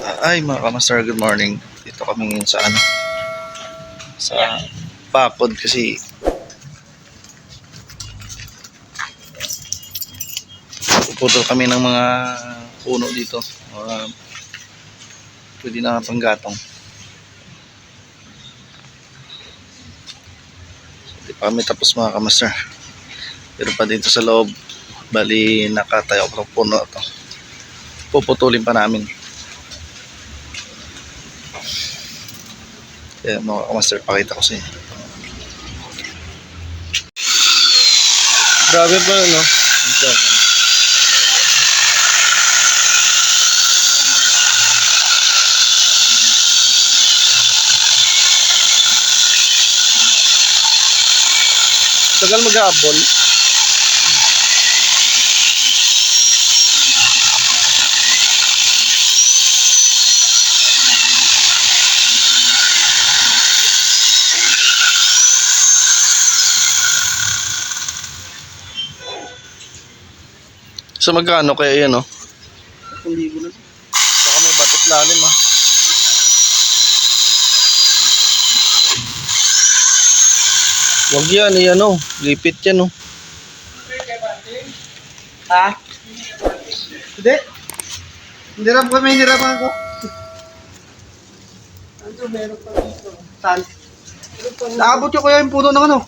Ay mga kamaster, good morning. Dito kami ngayon sa sa Pakod kasi puputol kami ng mga puno dito. Pwede na panggatong. Hindi pa kami tapos mga kamaster. Pero pa dito sa loob, bali nakatayo ako ng puno ito. Puputulin pa namin. Kaya mga kamaster, pakita ko sa inyo. Grabe pa no? Tagal mag-aabol. So magkano kaya yan, no? 1,000 na. Baka may batot lalim, ha? Wag yan, yan, no? Lipit yan, no? Ha? Hindi. Hinirap ko, may hinirapan ko. Ano, meron pa dito. Saan? Naabot ko kaya yung puno ng ano?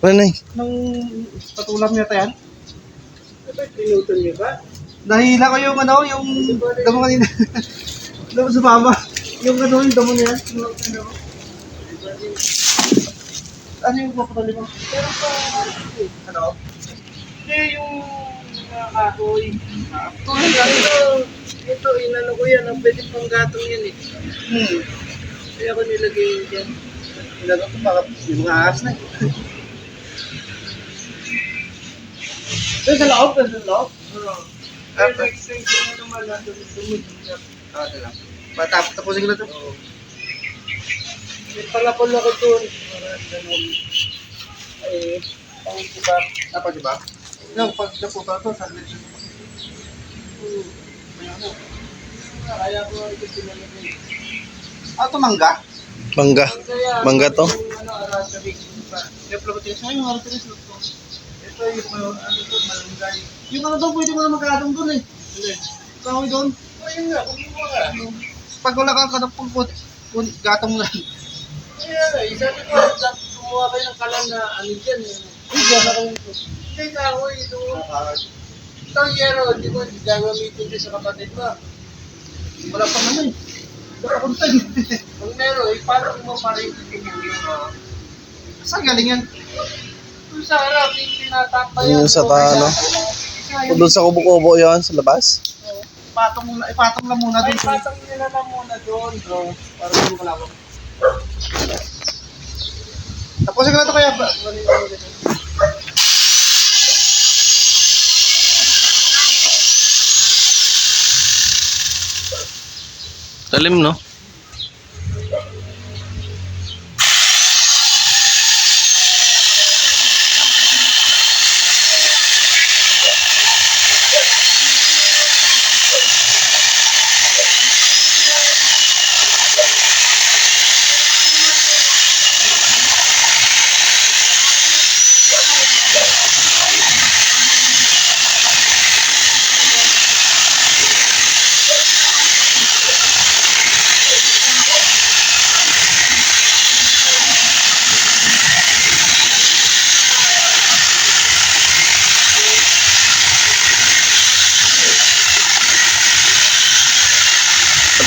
Ano eh? Ng patulam niya yan? Pinutan niyo ba? Nahila ko yung ano, yung damo kanina. Damo sa mama. Yung ano, yung damo niya. Ano yung papatuloy mo? Pero pa, ano? Hindi yung mga kahoy. Tulad ito, inano ko yan. Ang pwede pang gatong yan eh. Kaya ko nilagay yun dyan. Inano ko baka yung mga ahas na. Doon sa loob, doon sa loob. Extension na naman natin. Lang. Tapusin ko na ito. May palapal ako doon. Ay, pang-diba? Diba? Yung pag naputo ito, saglit siya. Kaya ko ito sinalagay. Ito mangga? Mangga. Mangga to? Ano, arasabi. Reprobutis na yung arasabi. Ito yung ano to, malunggay. Yung ano doon, pwede mo na mag-aadong doon eh. Kahoy doon. Ayun nga, kung mo nga. Pag wala kang kanapulpot, gatong mo na. Ayan, sabi ko, kumuha kayo ng kalan na ano dyan eh. Hindi kahoy, ito. Ito ang yero, hindi ko gagamitin din sa kapatid mo. Wala pa naman eh. Wala akong tag. Kung meron, paano mo parang yung saan galing yan? Doon sa harap, yung tinatapay yan. Yung sa ano? Doon sa kubo-kubo yan, sa labas? Ipatong lang muna doon. Ipatong nila lang muna doon, bro. Para hindi mo kalawang. Tapusin ko na ito kaya. Talim, no?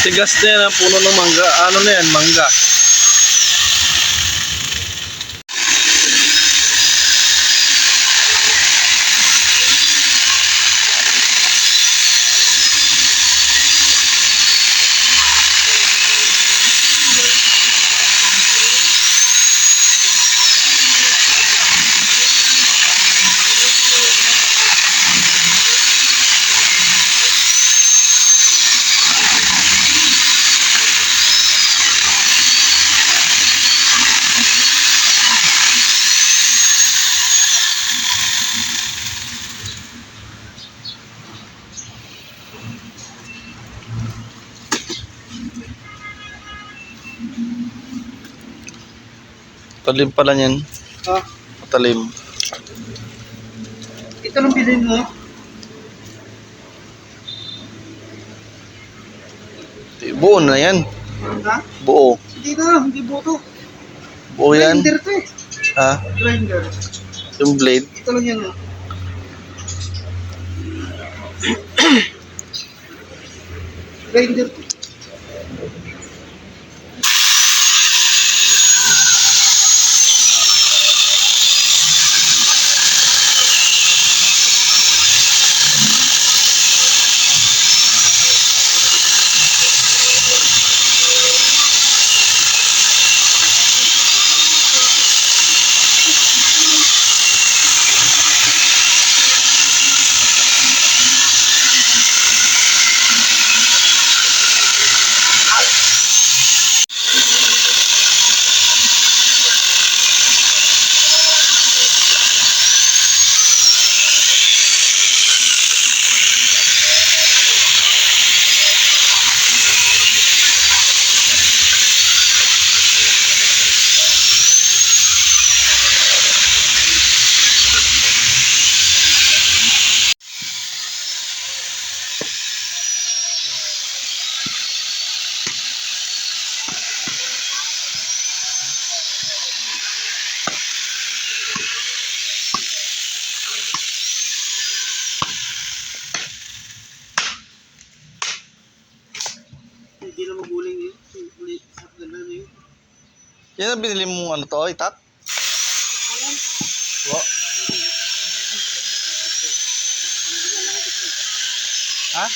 Tigas na yan ang puno ng mangga. Ano na yan? Mangga. Talim pala niyan. Ha? Matalim. Ito lang bilhin mo. Buo na yan. Ha? Buo. Hindi na, hindi buto. Buo yan. Grinder to eh. Ha? Grinder. Yung blade. Ito lang yan oh. Grinder to. Hindi na maguling yun. Ganda na yun. Yan ang binili mong ano to, itat? Wa. Ha?